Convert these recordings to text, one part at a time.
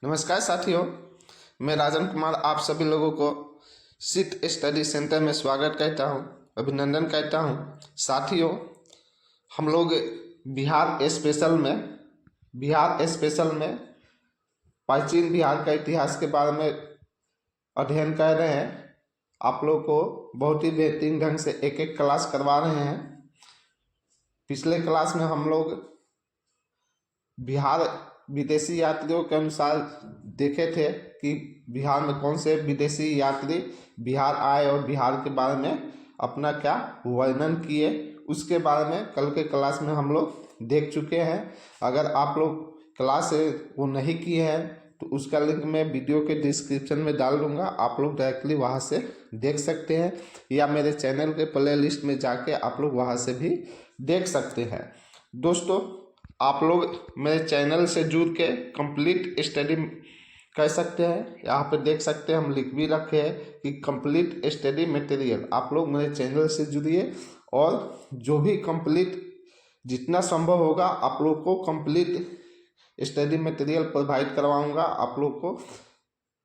नमस्कार साथियों, मैं राजन कुमार आप सभी लोगों को सिट स्टडी सेंटर में स्वागत करता हूं, अभिनंदन करता हूं। साथियों, हम लोग बिहार स्पेशल में प्राचीन बिहार का इतिहास के बारे में अध्ययन कर रहे हैं। आप लोग को बहुत ही बेहतरीन ढंग से एक एक क्लास करवा रहे हैं। पिछले क्लास में हम लोग बिहार विदेशी यात्रियों के अनुसार देखे थे कि बिहार में कौन से विदेशी यात्री बिहार आए और बिहार के बारे में अपना क्या वर्णन किए, उसके बारे में कल के क्लास में हम लोग देख चुके हैं। अगर आप लोग क्लास वो नहीं किए हैं तो उसका लिंक मैं वीडियो के डिस्क्रिप्शन में डाल दूंगा, आप लोग डायरेक्टली वहां से देख सकते हैं, या मेरे चैनल के प्ले लिस्ट में जाके आप लोग वहां से भी देख सकते हैं। दोस्तों, आप लोग मेरे चैनल से जुड़ के कंप्लीट स्टडी कर सकते हैं। यहाँ पे देख सकते हैं, हम लिख भी रखे हैं कि कंप्लीट स्टडी मटेरियल। आप लोग मेरे चैनल से जुड़िए और जो भी कंप्लीट जितना संभव होगा आप लोग को कंप्लीट स्टडी मटेरियल प्रोवाइड करवाऊंगा। आप लोग को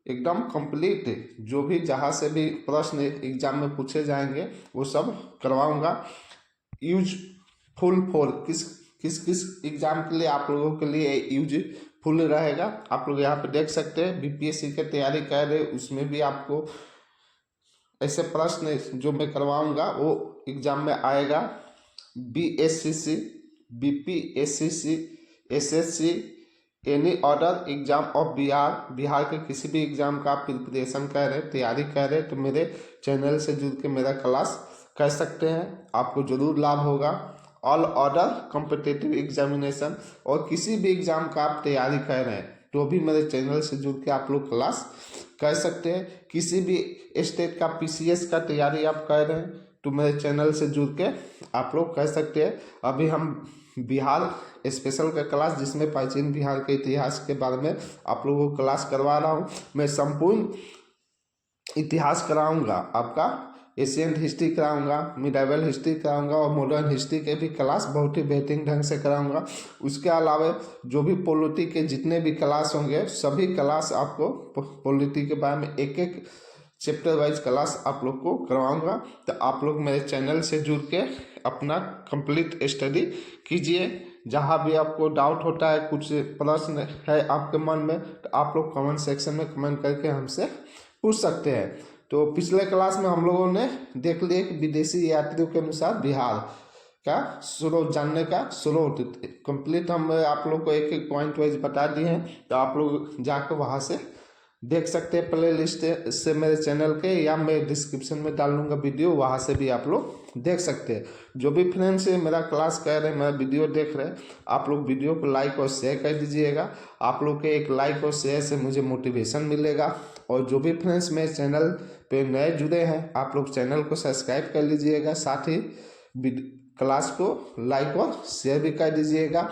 एकदम कंप्लीट जो भी जहाँ से भी प्रश्न एग्जाम में पूछे जाएंगे वो सब करवाऊंगा। यूजफुल फॉर किस एग्जाम के लिए आप लोगों के लिए यूजफुल रहेगा। आप लोग यहाँ पे देख सकते हैं, बीपीएससी की तैयारी कर रहे, उसमें भी आपको ऐसे प्रश्न जो मैं करवाऊंगा वो एग्जाम में आएगा। BSSC, BPSC, SSC, any other exam of Bihar के किसी भी एग्जाम का आप प्रिपरेशन कर रहे, तैयारी कर रहे, तो मेरे चैनल से जुड़ के मेरा क्लास कर सकते हैं, आपको जरूर लाभ होगा। ऑल अदर कॉम्पिटिटिव एग्जामिनेशन और किसी भी एग्जाम का आप तैयारी कर रहे हैं तो भी मेरे चैनल से जुड़ के आप लोग क्लास कर सकते हैं। किसी भी स्टेट का पीसीएस का तैयारी आप कर रहे हैं तो मेरे चैनल से जुड़ के आप लोग कर सकते हैं। अभी हम बिहार स्पेशल का क्लास, जिसमें प्राचीन बिहार के इतिहास के बारे में आप लोगों को क्लास करवा रहा हूँ। मैं संपूर्ण इतिहास कराऊंगा, आपका एशियंट हिस्ट्री कराऊंगा, मिडाइवल हिस्ट्री कराऊंगा और मॉडर्न हिस्ट्री के भी क्लास बहुत ही बेहतरीन ढंग से कराऊंगा। उसके अलावा जो भी पॉलिटी के जितने भी क्लास होंगे सभी क्लास आपको पॉलिटी के बारे में एक एक चैप्टर वाइज क्लास आप लोग को करवाऊंगा। तो आप लोग मेरे चैनल से जुड़ के अपना कंप्लीट स्टडी कीजिए। जहाँ भी आपको डाउट होता है, कुछ प्रश्न है आपके मन में, तो आप लोग कमेंट सेक्शन में कमेंट करके हमसे पूछ सकते हैं। तो पिछले क्लास में हम लोगों ने देख लिया कि विदेशी यात्रियों के अनुसार बिहार का स्रोत जानने का स्रोत कंप्लीट हम आप लोग को एक एक पॉइंट वाइज बता दिए हैं। तो आप लोग जाकर वहाँ से देख सकते हैं प्ले लिस्ट से मेरे चैनल के, या मैं डिस्क्रिप्शन में डाल दूँगा वीडियो, वहाँ से भी आप लोग देख सकते हैं। जो भी फ्रेंड्स मेरा क्लास कर रहे हैं, मेरा वीडियो देख रहे हैं, आप लोग वीडियो को लाइक और शेयर कर दीजिएगा। आप लोग के एक लाइक और शेयर से मुझे मोटिवेशन मिलेगा। और जो भी फ्रेंड्स मेरे चैनल पे नए जुड़े हैं, आप लोग चैनल को सब्सक्राइब कर लीजिएगा, साथ ही क्लास को लाइक और शेयर भी कर दीजिएगा,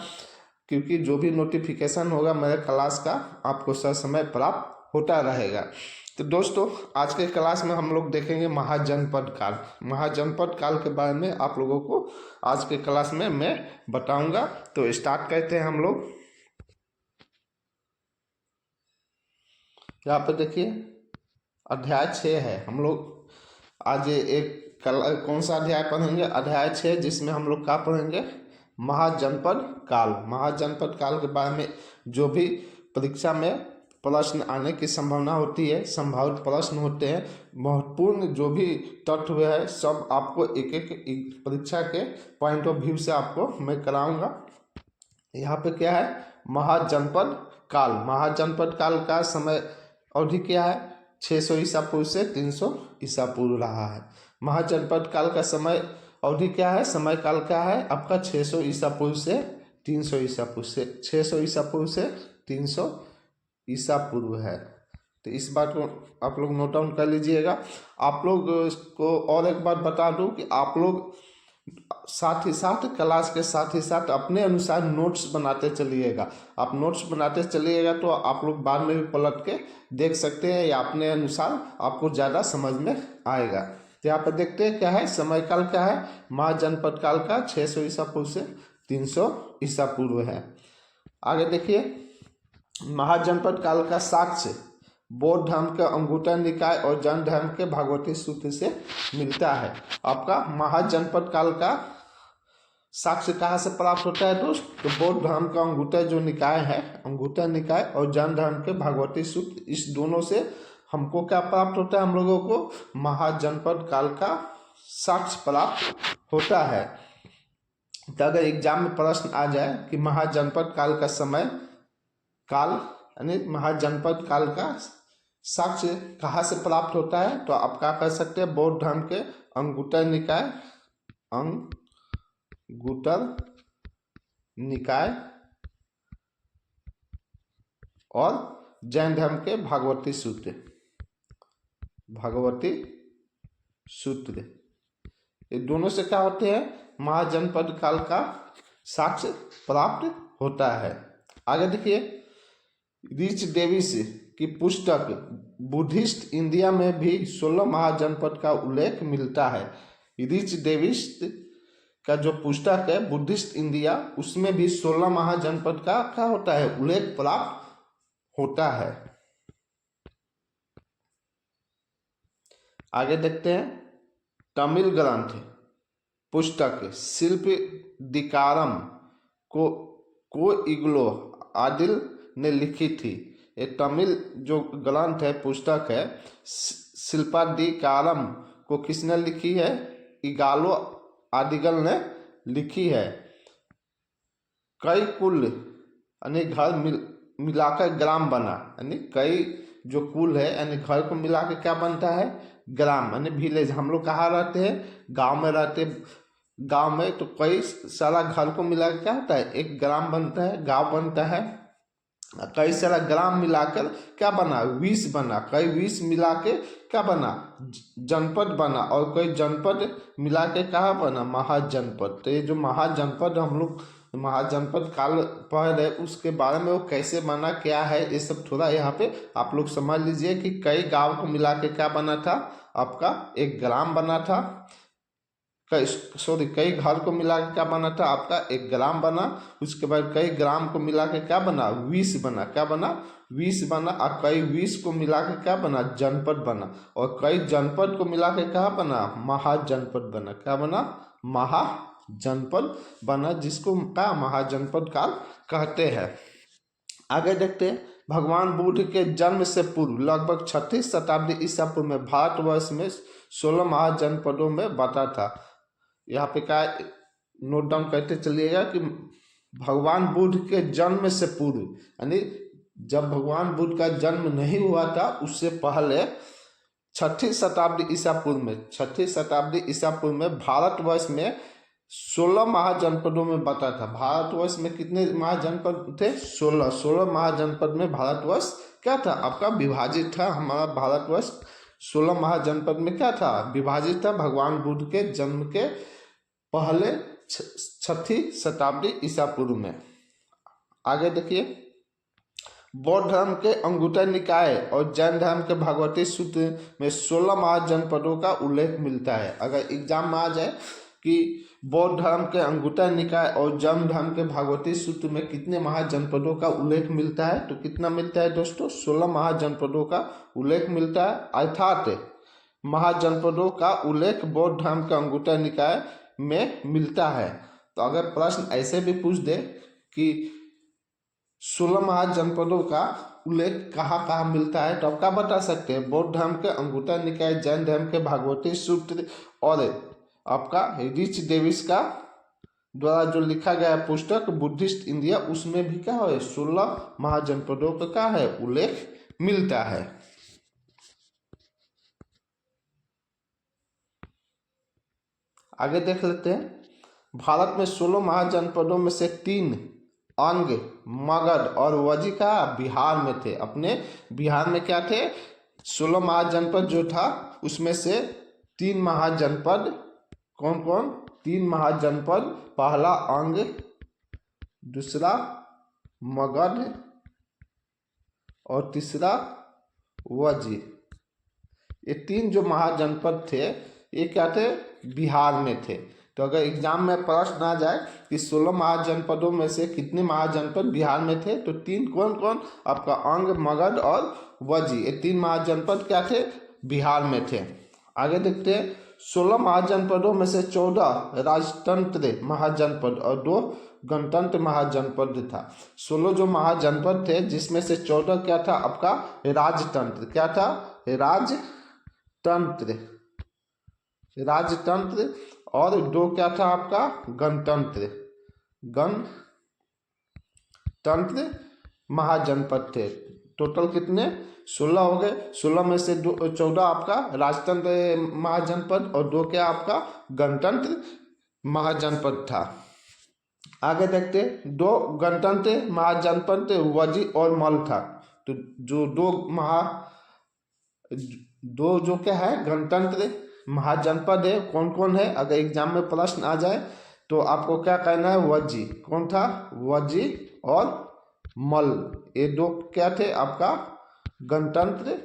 क्योंकि जो भी नोटिफिकेशन होगा मेरे क्लास का आपको समय प्राप्त होता रहेगा। तो दोस्तों, आज के क्लास में हम लोग देखेंगे महाजनपद काल। महाजनपद काल के बारे में आप लोगों को आज के क्लास में मैं बताऊंगा। तो स्टार्ट करते हैं हम लोग। यहाँ पे देखिए, अध्याय 6 है। हम लोग आज कौन सा अध्याय पढ़ेंगे? अध्याय 6, जिसमें हम लोग क्या पढ़ेंगे? महाजनपद काल। महाजनपद काल के बारे में जो भी परीक्षा में प्रश्न आने की संभावना होती है, संभावित प्रश्न होते हैं, महत्वपूर्ण जो भी तथ्य है, सब आपको एक एक परीक्षा के पॉइंट ऑफ व्यू से आपको मैं कराऊंगा। यहाँ पे क्या है? महाजनपद काल। महाजनपद काल का समय अवधि क्या है? 600 ईसा पूर्व से 300 ईसा पूर्व रहा है। महाजनपद काल का समय अवधि क्या है? समय काल क्या है आपका? 600 ईसा पूर्व से 300 ईसा पूर्व से 600 ईसा पूर्व से 300 ईसा पूर्व है। तो इस बात को आप लोग नोट डाउन कर लीजिएगा। आप लोग को और एक बात बता दूं कि आप लोग साथ ही साथ क्लास के साथ ही साथ अपने अनुसार नोट्स बनाते चलिएगा। आप नोट्स बनाते चलिएगा तो आप लोग बाद में भी पलट के देख सकते हैं, या अपने अनुसार आपको ज़्यादा समझ में आएगा। तो यहाँ पर देखते हैं क्या है समय काल क्या है। महाजनपद काल का 600 ईसा पूर्व से 300 ईसा पूर्व है। आगे देखिए, महाजनपद काल का साक्ष्य बौद्ध धर्म के अंगुत्तर निकाय और जैन धर्म के भागवती सूत्र से मिलता है। आपका महाजनपद काल का साक्ष्य कहाँ से प्राप्त होता है दोस्त? तो बौद्ध धर्म का अंगुत्तर जो निकाय है, अंगुत्तर निकाय और जैन धर्म के भागवती सूत्र, इस दोनों से हमको क्या प्राप्त होता है? हम लोगों को महाजनपद काल का साक्ष्य प्राप्त होता है। तो अगर एग्जाम में प्रश्न आ जाए कि महाजनपद काल का समय काल यानी महाजनपद काल का साक्ष्य कहाँ से प्राप्त होता है, तो आप क्या कर सकते हैं? बौद्ध धर्म के अंगुत्तर निकाय, अंगुत्तर निकाय और जैन धर्म के भागवती सूत्र, भागवती सूत्र, ये दोनों से क्या होते हैं? महाजनपद काल का साक्ष्य प्राप्त होता है। आगे देखिए, रिच डेविस की पुस्तक बुद्धिस्ट इंडिया में भी 16 महाजनपद का उल्लेख मिलता है। रिच डेविस का जो पुस्तक है बुद्धिस्ट इंडिया, उसमें भी 16 महाजनपद का क्या होता है? उल्लेख प्राप्त होता है। आगे देखते हैं, तमिल ग्रंथ पुस्तक शिल्पदिकारम को इग्लो आदिल ने लिखी थी। ये तमिल जो ग्रंथ है, पुस्तक है, शिल्पादिकारम को किसने लिखी है? इगालो आदिगल ने लिखी है। कई कुल यानी घर मिलाकर ग्राम बना, यानी कई जो कुल है यानी घर को मिलाकर क्या बनता है? ग्राम यानी विलेज। हम लोग कहाँ रहते हैं? गांव में रहते। गांव में तो कई सारा घर को मिलाकर क्या होता है? एक ग्राम बनता है, गांव बनता है। कई सारा ग्राम मिलाकर क्या बना? विष बना। कई विष मिला के क्या बना? जनपद बना। और कई जनपद मिला के कहाँ बना? महाजनपद। तो ये जो महाजनपद हम लोग महाजनपद काल पढ़ रहे, उसके बारे में वो कैसे बना, क्या है, ये सब थोड़ा यहाँ पे आप लोग समझ लीजिए कि कई गांव को मिला के क्या बना था? आपका एक ग्राम बना था। कई घर को मिला के क्या बना था? आपका एक ग्राम बना। उसके बाद कई ग्राम को मिला के क्या बना? विष बना। क्या बना? विष बना। और कई विष को मिला के क्या बना? जनपद बना। और कई जनपद को मिला के क्या बना? महाजनपद बना। क्या बना? महाजनपद बना, जिसको क्या महाजनपद काल कहते हैं। आगे देखते हैं, भगवान बुद्ध के जन्म से पूर्व लगभग 6वीं शताब्दी ईसा पूर्व में भारतवर्ष में 16 महाजनपदों में बटा था। यहाँ पे क्या नोट डाउन करते चलिएगा कि भगवान बुद्ध के जन्म से पूर्व यानी जब भगवान बुद्ध का जन्म नहीं हुआ था उससे पहले 6वीं शताब्दी ईसा पूर्व में 6वीं शताब्दी ईसा पूर्व में भारतवर्ष में 16 महाजनपदों में बटा था। भारतवर्ष में कितने महाजनपद थे? 16 महाजनपद में भारतवर्ष क्या था? आपका विभाजित था। हमारा भारतवर्ष 16 महाजनपद में क्या था? विभाजित था। भगवान बुद्ध के जन्म के पहले 6वीं शताब्दी ईसा पूर्व में। आगे देखिए, बौद्ध धर्म के अंगुत्तर निकाय और जैन धर्म के भागवती सूत्र में 16 महाजनपदों का उल्लेख मिलता है। अगर एग्जाम में आ जाए कि बौद्ध धर्म के अंगुत्तर निकाय और जैन धर्म के भागवती सूत्र में कितने महाजनपदों का उल्लेख मिलता है, तो कितना मिलता है दोस्तों? 16 महाजनपदों का उल्लेख मिलता है। अर्थात महाजनपदों का उल्लेख बौद्ध धर्म के अंगुत्तर निकाय में मिलता है। तो अगर प्रश्न ऐसे भी पूछ दे कि 16 महाजनपदों का उल्लेख कहाँ कहाँ मिलता है, तो आप क्या बता सकते हैं? बौद्ध धर्म के अंगुत्तर निकाय, जैन धर्म के भागवती सूत्र और आपका रिच डेविस का द्वारा जो लिखा गया पुस्तक बुद्धिस्ट इंडिया, उसमें भी क्या है? 16 महाजनपदों का क्या है? उल्लेख मिलता है। आगे देख लेते हैं, भारत में 16 महाजनपदों में से 3 अंग, मगध और वजी का बिहार में थे। अपने बिहार में क्या थे? 16 महाजनपद जो था उसमें से 3 महाजनपद कौन कौन? 3 महाजनपद, पहला अंग, दूसरा मगध और तीसरा वजी। ये 3 जो महाजनपद थे ये क्या थे? बिहार में थे। तो अगर एग्जाम में प्रश्न आ जाए कि 16 महाजनपदों में से कितने महाजनपद बिहार में थे, तो 3 कौन कौन, आपका अंग, मगध और वजी, ये 3 महाजनपद क्या थे, बिहार में थे। आगे देखते हैं, 16 महाजनपदों में से 14 राजतंत्र महाजनपद और 2 गणतंत्र महाजनपद था। 16 जो महाजनपद थे जिसमें से 14 क्या था आपका राजतंत्र, क्या था राजतंत्र, राजतंत्र, और 2 क्या था आपका गणतंत्र, गणतंत्र महाजनपद थे। टोटल कितने 16 हो गए। 16 में से 14 आपका राजतंत्र महाजनपद और 2 क्या आपका गणतंत्र महाजनपद था। आगे देखते 2 गणतंत्र महाजनपद वजी और मल था। तो जो 2 जो क्या है गणतंत्र महाजनपद है कौन कौन है, अगर एग्जाम में प्रश्न आ जाए तो आपको क्या कहना है, वजी, कौन था, वजी और मल, ये 2 क्या थे आपका गणतंत्र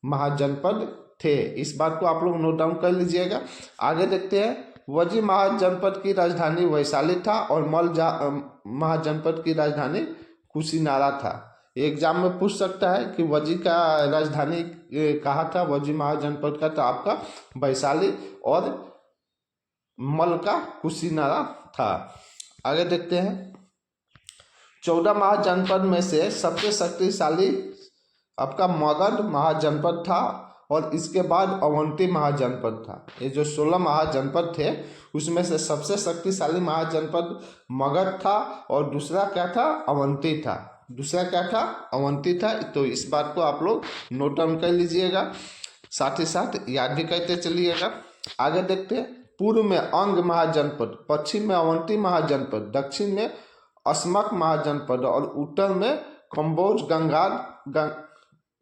महाजनपद थे। इस बात को आप लोग नोट डाउन कर लीजिएगा। आगे देखते हैं, वजी महाजनपद की राजधानी वैशाली था और मल महाजनपद की राजधानी कुशीनारा था। एग्जाम में पूछ सकता है कि वजी का राजधानी कहाँ था, वजी महाजनपद का था आपका वैशाली और मल का कुशीनारा था। आगे देखते हैं, 14 महाजनपद में से सबसे शक्तिशाली आपका मगध महाजनपद था और इसके बाद अवंती महाजनपद था। ये जो 16 महाजनपद थे उसमें से सबसे शक्तिशाली महाजनपद मगध था और दूसरा क्या था, अवंती था। दूसरा क्या था, अवंती था। तो इस बात को आप लोग नोट डाउन कर लीजिएगा, साथ ही साथ याद भी करते चलिएगा। आगे देखते हैं, पूर्व में अंग महाजनपद, पश्चिम में अवंती महाजनपद, दक्षिण में अस्मक महाजनपद और उत्तर में कंबोज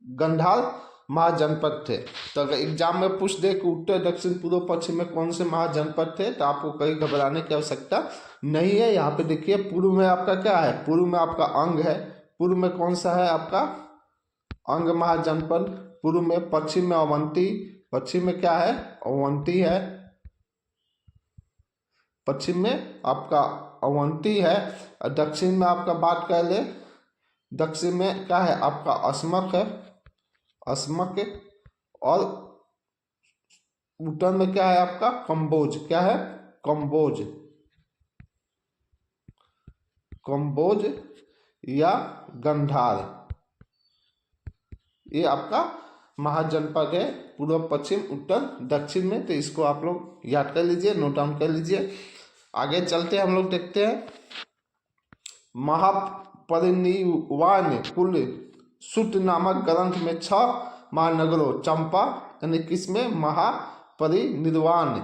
गंधार महाजनपद थे। तो अगर एग्जाम में पूछ दे कि उत्तर, दक्षिण, पूर्व, पश्चिम में कौन से महाजनपद थे तो आपको कहीं घबराने की आवश्यकता नहीं है। यहाँ पे देखिए पूर्व में आपका क्या है, पूर्व में आपका अंग है। पूर्व में कौन सा है आपका अंग महाजनपद, पूर्व में। पश्चिम में अवंती, पश्चिम में क्या है, अवंती है। पश्चिम में आपका अवंती है। और दक्षिण में आपका बात कर ले, दक्षिण में क्या है आपका अस्मक है, अस्मक। और उत्तर में क्या है आपका कंबोज, क्या है कंबोज, कंबोज या गंधार, ये आपका महाजनपद है पूर्व, पश्चिम, उत्तर, दक्षिण में। तो इसको आप लोग याद कर लीजिए, नोट डाउन कर लीजिए। आगे चलते हम लोग देखते हैं, महापरिनिर्वाण कुल सूत्र नामक ग्रंथ में 6 महानगरों चंपा यानी किसमें महापरिनिर्वाण,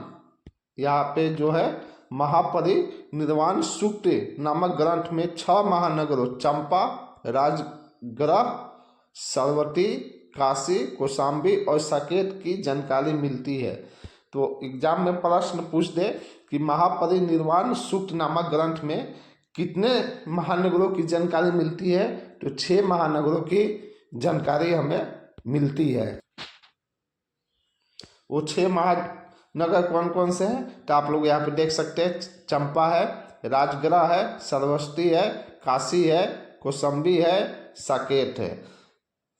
यहाँ पे जो है महापरिनिर्वाण सूक्त नामक ग्रंथ में 6 महानगरों चंपा, राजगृह, सरवती, काशी, कौशाम्बी और साकेत की जानकारी मिलती है। तो एग्जाम में प्रश्न पूछ दे कि महापरिनिर्वाण सूक्त नामक ग्रंथ में कितने महानगरों की जानकारी मिलती है, तो 6 महानगरों की जानकारी हमें मिलती है। वो 6 महानगर कौन कौन से हैं तो आप लोग यहाँ पे देख सकते हैं, चंपा है, राजगृह है, सरवती है, काशी है, कौशाम्बी है, साकेत है।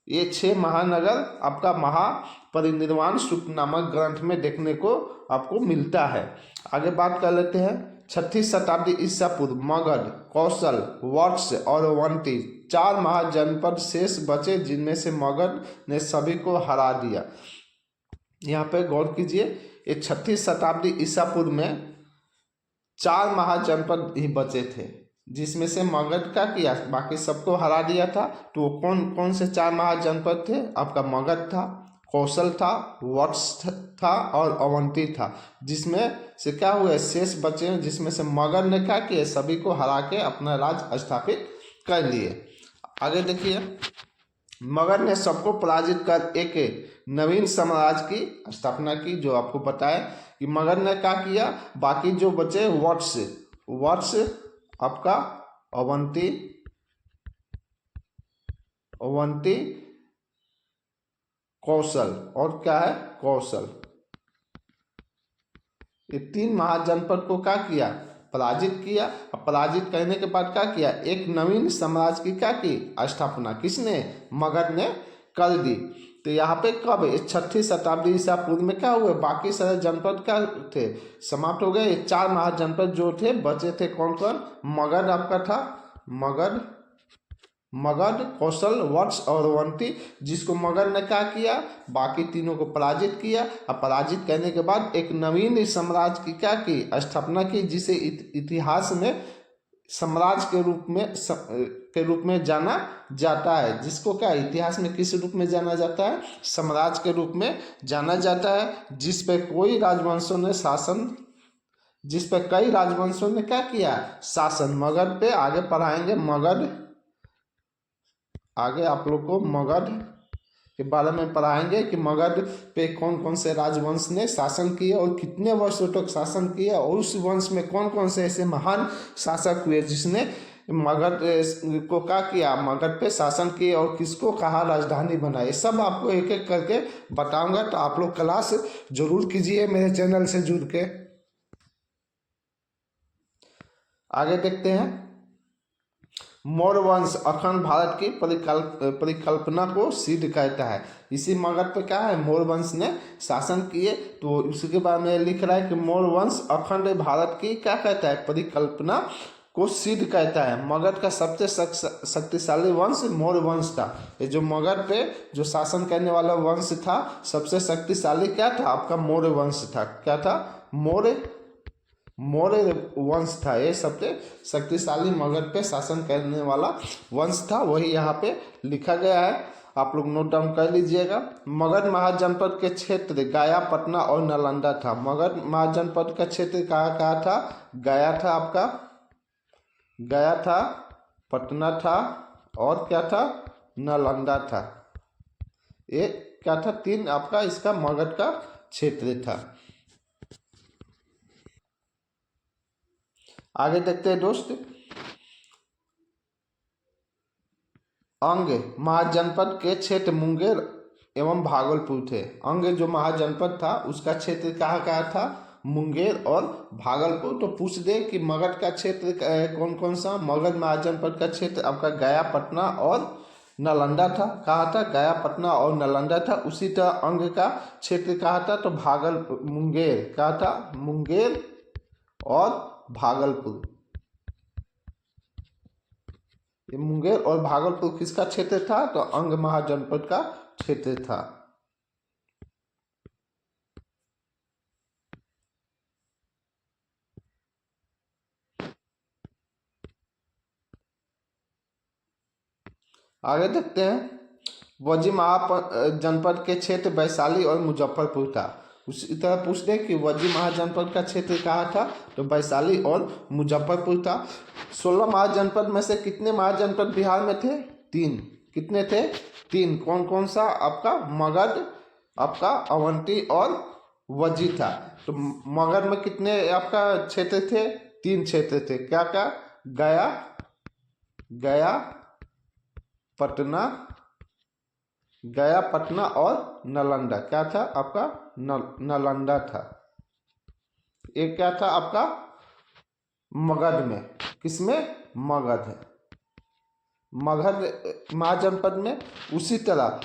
ये 6 महानगर आपका महापरिनिर्वाण सूक्त नामक ग्रंथ में देखने को आपको मिलता है। आगे बात कर लेते हैं, 6वीं शताब्दी ईसा पूर्व मगध, कौशल, वत्स और अवंती 4 महाजनपद शेष बचे जिनमें से मगध ने सभी को हरा दिया। यहाँ पे गौर कीजिए, ये 6वीं शताब्दी ईसा पूर्व में 4 महाजनपद ही बचे थे जिसमें से मगध का किया बाकी सबको हरा दिया था। तो वो कौन कौन से 4 महाजनपद थे, आपका मगध था, कौशल था, वत्स था और अवंती था। जिसमें से क्या हुए शेष बचे, जिसमें से मगध ने क्या किया सभी को हरा के अपना राज स्थापित कर लिए। आगे देखिए, मगध ने सबको पराजित कर एक नवीन साम्राज्य की स्थापना की। जो आपको पता है कि मगध ने क्या किया, बाकी जो बचे वत्स आपका अवंती, कौशल और क्या है कौशल, ये 3 महाजनपद को क्या किया, पराजित किया। अब पराजित करने के बाद क्या किया, एक नवीन साम्राज्य की क्या की स्थापना किसने, मगध ने कर दी। तो यहाँ पे कब, 6ठी शताब्दी ईसा पूर्व में क्या हुए, बाकी सारे जनपद क्या थे, समाप्त हो गए। 4 महाजनपद जो थे बचे थे, कौन कौन, मगध आपका था, मगध, कौशल, वत्स और अवंती, जिसको मगध ने क्या किया, बाकी तीनों को पराजित किया। अब पराजित करने के बाद एक नवीन साम्राज्य की क्या की स्थापना की, जिसे इतिहास में साम्राज्य के रूप में जाना जाता है। जिसको क्या इतिहास में किस रूप में जाना जाता है, साम्राज्य के रूप में जाना जाता है। जिस पे कई राजवंशों ने क्या किया, शासन। मगध पे आगे पढ़ाएंगे, आगे आप लोग को मगध के बारे में पढ़ाएंगे कि मगध पे कौन कौन से राजवंश ने शासन किया और कितने वर्षों तक शासन किया, और उस वंश में कौन कौन से ऐसे महान शासक हुए जिसने मगध को क्या किया, मगध पे शासन किया और किसको कहा राजधानी बनाई। सब आपको एक एक करके बताऊंगा, तो आप लोग क्लास जरूर कीजिए मेरे चैनल से जुड़ के। आगे देखते हैं, मौर्य वंश अखंड भारत की परिकल्पना को सिद्ध करता है। इसी मगध पे क्या है, मौर्य वंश ने शासन किए। तो उसके बारे में लिख रहा है कि मौर्य वंश अखंड भारत की क्या कहता है, परिकल्पना को सिद्ध करता है। मगध का सबसे शक्तिशाली वंश मौर्य वंश था। ये जो मगध पे जो शासन करने वाला वंश था, सबसे शक्तिशाली क्या था, आपका मौर्य वंश था। क्या था, मौर्य वंश था। ये सबसे शक्तिशाली मगध पे शासन करने वाला वंश था, वही यहाँ पे लिखा गया है, आप लोग नोट डाउन कर लीजिएगा। मगध महाजनपद के क्षेत्र गया, पटना और नालंदा था। मगध महाजनपद का क्षेत्र कहाँ था, गया था, आपका गया था, पटना था और क्या था, नालंदा था। ये क्या था, 3 आपका इसका मगध का क्षेत्र था। आगे देखते हैं दोस्त, अंग महाजनपद के क्षेत्र मुंगेर एवं भागलपुर थे। अंग जो महाजनपद था उसका क्षेत्र कहाँ था, मुंगेर और भागलपुर। तो पूछ दे कि मगध का क्षेत्र कौन कौन सा, मगध महाजनपद का क्षेत्र आपका गया, पटना और नालंदा था। कहा था, गया, पटना और नालंदा था। उसी तरह अंग का क्षेत्र कहा था, तो मुंगेर, कहा था, मुंगेर और भागलपुर। ये मुंगेर और भागलपुर किसका क्षेत्र था, तो अंग महाजनपद का क्षेत्र था। आगे देखते हैं, वजी महाजनपद के क्षेत्र वैशाली और मुजफ्फरपुर था। उसी तरह पूछ दे कि वजी महाजनपद का क्षेत्र कहाँ था, तो वैशाली और मुजफ्फरपुर था। 16 महाजनपद में से कितने महाजनपद बिहार में थे, 3। कितने थे, 3। कौन कौन सा, आपका मगध, आपका अवंती और वजी था। तो मगध में कितने आपका क्षेत्र थे, 3 क्षेत्र थे। क्या क्या, गया, पटना और नालंदा। क्या था आपका, नालंदा था। एक क्या था आपका मगध में, किसमें, मगध महाजनपद में। उसी तरह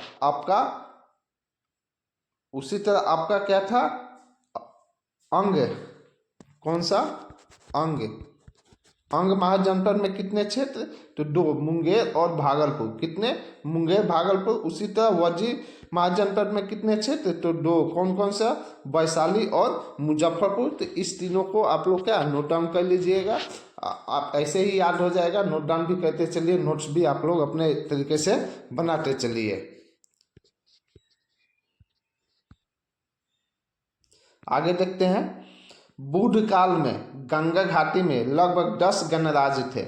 आपका क्या था, अंग, कौन सा, अंग महाजनपद में कितने क्षेत्र, तो 2, मुंगेर और भागलपुर। कितने, मुंगेर, भागलपुर। उसी तरह वजी महाजनपद में कितने क्षेत्र, तो 2। कौन कौन सा, वैशाली और मुजफ्फरपुर। तो इस तीनों को आप लोग क्या नोट डाउन कर लीजिएगा, आप ऐसे ही याद हो जाएगा। नोट डाउन भी करते चलिए, नोट्स भी आप लोग अपने तरीके से बनाते चलिए। आगे देखते हैं, बुद्ध काल में गंगा घाटी में लगभग 10 गणराज थे।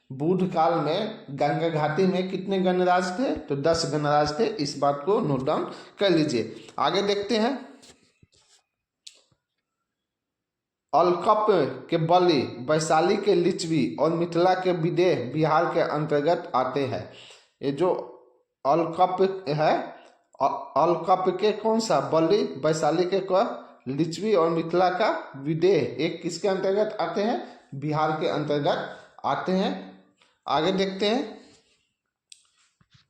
बुद्ध काल में गंगा घाटी में कितने गणराज थे, तो 10 गणराज थे। इस बात को नोट डाउन कर लीजिए। आगे देखते हैं, अलकप के बलि, वैशाली के लिच्छवी और मिथिला के विदेह बिहार के अंतर्गत आते हैं। ये जो अलकप है, अलकप के कौन सा, बलि, वैशाली के लिच्छवी और मिथिला का विदेह एक किसके अंतर्गत आते हैं? बिहार के अंतर्गत आते हैं। आगे देखते हैं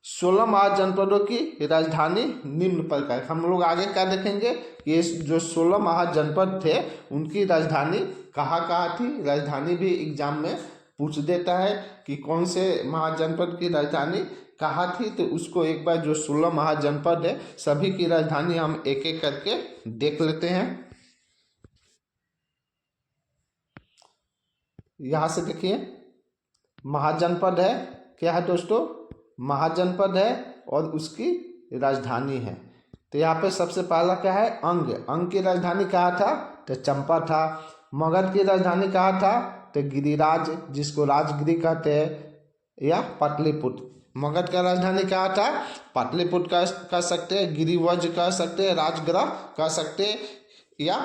16 महाजनपदों की राजधानी निम्न प्रकार। हम लोग आगे क्या देखेंगे? ये जो 16 महाजनपद थे उनकी राजधानी कहाँ कहाँ थी। राजधानी भी एग्जाम में पूछ देता है कि कौन से महाजनपद की राजधानी कहाँ थी, तो उसको एक बार जो 16 महाजनपद है सभी की राजधानी हम एक एक करके देख लेते हैं। यहाँ से देखिए महाजनपद है, क्या है दोस्तों? महाजनपद है और उसकी राजधानी है। तो यहाँ पे सबसे पहला क्या है? अंग। अंग की राजधानी कहाँ था? तो चंपा था। मगध की राजधानी कहाँ था? तो गिरिराज, जिसको राजगिरी कहते हैं, या पाटलिपुत्र। मगध का राजधानी कहाँ था? पाटलिपुत्र कह सकते हैं, गिरिवज कह सकते हैं, राजगृह कह सकते हैं, या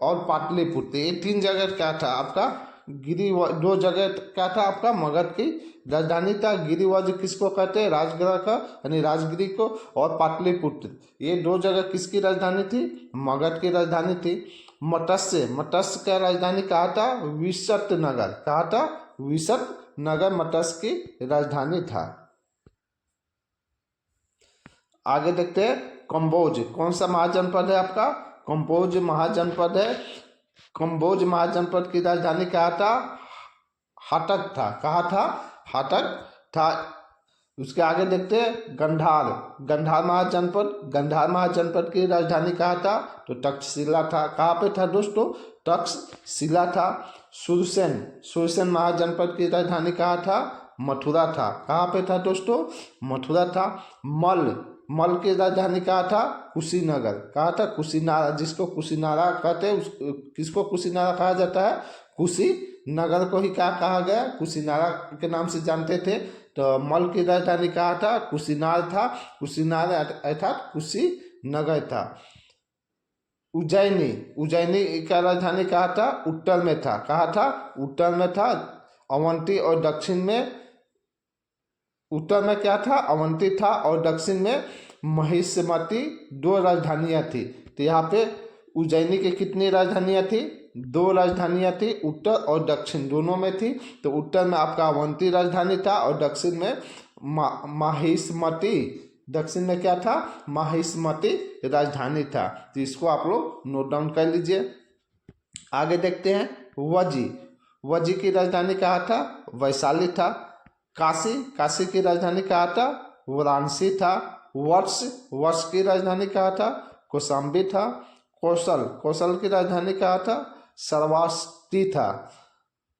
और पाटलिपुत्र। ये 3 जगह क्या था आपका? दो जगह क्या था आपका? मगध की राजधानी था। गिरिवज किसको कहते हैं? राजगृह का, यानी राजगिरी को। और पाटलिपुत्र, ये 2 जगह किसकी राजधानी थी? मगध की राजधानी थी। मत्स्य, मत्स्य का राजधानी कहाँ था? विशत नगर। कहाँ था? विशत नगर मत्स्य की राजधानी था। आगे देखते हैं कंबोज। कौन सा महाजनपद है आपका? कंबोज महाजनपद है। कंबोज महाजनपद की राजधानी कहाँ था? हाटक था। कहाँ था? हाटक था। उसके आगे देखते हैं गंधार। गंधार महाजनपद। गंधार महाजनपद की राजधानी कहाँ था? तो तक्षशिला था। कहाँ पे था दोस्तों? तक्षशिला था। सुरसेन, सुरसेन महाजनपद की राजधानी कहाँ था? मथुरा था। कहाँ पे था दोस्तों? मथुरा था। मल, मल की राजधानी कहाँ था? कुशीनगर। कहाँ था? कुशीनारा, जिसको कुशीनारा कहते हैं। किसको कुशीनारा कहा जाता है? कुशीनगर को ही क्या कहा गया? कुशीनारा के नाम से जानते थे। तो मल की राजधानी कहाँ था? कुशीनार था। कुशीनार अर्थात कुशीनगर था। उज्जैनी, उज्जैनी का राजधानी कहाँ था? उत्तर में था। कहाँ था? उत्तर में था। अवंती और दक्षिण में, उत्तर में क्या था? अवंती था और दक्षिण में महिष्मती। 2 राजधानियाँ थी। तो यहाँ पे उज्जैनी की कितनी राजधानियाँ थी? 2 राजधानियाँ थी, उत्तर और दक्षिण दोनों में थी। तो उत्तर में आपका अवंती राजधानी था और दक्षिण में महिष्मती। दक्षिण में क्या था? महिष्मती राजधानी था। तो इसको आप लोग नोट डाउन कर लीजिए। आगे देखते हैं वजी। वजी की राजधानी कहाँ था? वैशाली था। काशी, काशी की राजधानी कहाँ था? वाराणसी था। वर्ष, वर्ष की राजधानी कहाँ था? कौशाम्बी था। कौशल, कौशल की राजधानी कहाँ था? श्रावस्ती था।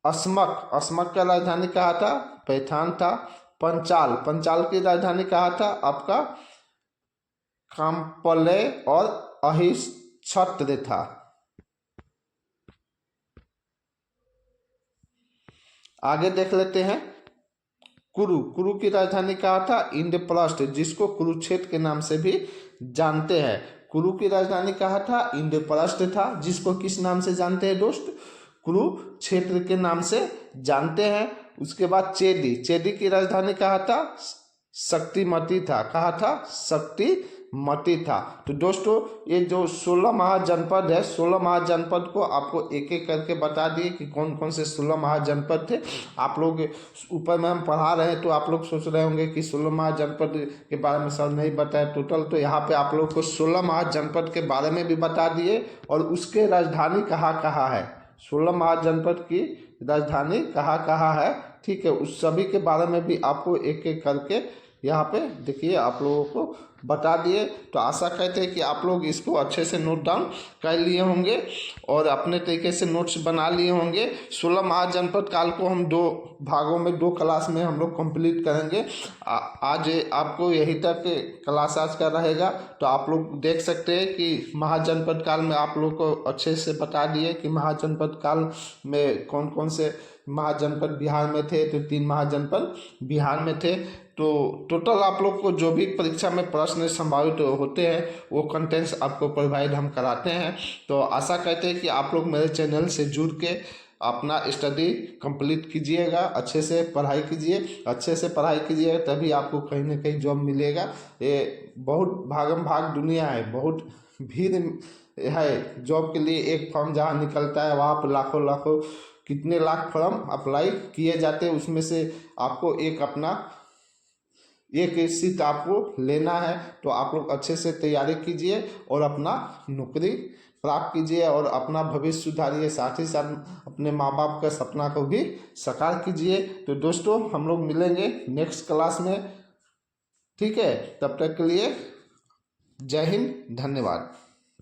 अस्मक, अस्मक का राजधानी कहाँ था? पैठान था। पंचाल, पंचाल की राजधानी कहाँ था? आपका काम्पले और अहिच्छत्र था। आगे देख लेते हैं कुरु। कुरु की राजधानी कहाँ था? इंद्रप्रस्थ, जिसको कुरुक्षेत्र के नाम से भी जानते हैं। कुरु की राजधानी कहाँ था? इंद्रप्रस्थ था, जिसको किस नाम से जानते हैं दोस्त? कुरुक्षेत्र के नाम से जानते हैं। उसके बाद चेदी, चेदी की राजधानी कहाँ था? शक्तिमती था। कहाँ था? शक्तिमती था। तो दोस्तों ये जो 16 महाजनपद है, 16 महाजनपद को आपको एक एक करके बता दिए कि कौन कौन से 16 महाजनपद थे। आप लोग ऊपर में हम पढ़ा रहे हैं तो आप लोग सोच रहे होंगे कि 16 महाजनपद के बारे में सर नहीं बताया टोटल। तो यहाँ पे आप लोग को 16 महाजनपद के बारे में भी बता दिए और उसके राजधानी कहाँ कहाँ है। 16 महाजनपद की राजधानी कहाँ कहाँ है, ठीक है, उस सभी के बारे में भी आपको एक एक करके यहाँ पे देखिए आप लोगों को बता दिए। तो आशा करते हैं कि आप लोग इसको अच्छे से नोट डाउन कर लिए होंगे और अपने तरीके से नोट्स बना लिए होंगे। 16 महाजनपद काल को हम 2 भागों में 2 क्लास में हम लोग कंप्लीट करेंगे। आज आपको यही तक क्लास आज का रहेगा। तो आप लोग देख सकते हैं कि महाजनपद काल में आप लोग को अच्छे से बता दिए कि महाजनपद काल में कौन कौन से महाजनपद बिहार में थे। तो 3 महाजनपद बिहार में थे। तो टोटल आप लोग को जो भी परीक्षा में प्रश्न संभावित होते हैं वो कंटेंट्स आपको प्रोवाइड हम कराते हैं। तो आशा करते हैं कि आप लोग मेरे चैनल से जुड़ के अपना स्टडी कंप्लीट कीजिएगा, अच्छे से पढ़ाई कीजिए, अच्छे से पढ़ाई कीजिएगा तभी आपको कहीं ना कहीं जॉब मिलेगा। ये बहुत भागम भाग दुनिया है, बहुत भीड़ है जॉब के लिए एक फॉर्म जहाँ निकलता है वहाँ पर लाखों लाखों कितने लाख फॉर्म अप्लाई किए जाते हैं, उसमें से आपको एक सीट आपको लेना है। तो आप लोग अच्छे से तैयारी कीजिए और अपना नौकरी प्राप्त कीजिए और अपना भविष्य सुधारिए, साथ ही साथ अपने माँ बाप का सपना को भी साकार कीजिए। तो दोस्तों हम लोग मिलेंगे नेक्स्ट क्लास में, ठीक है? तब तक के लिए जय हिंद, धन्यवाद।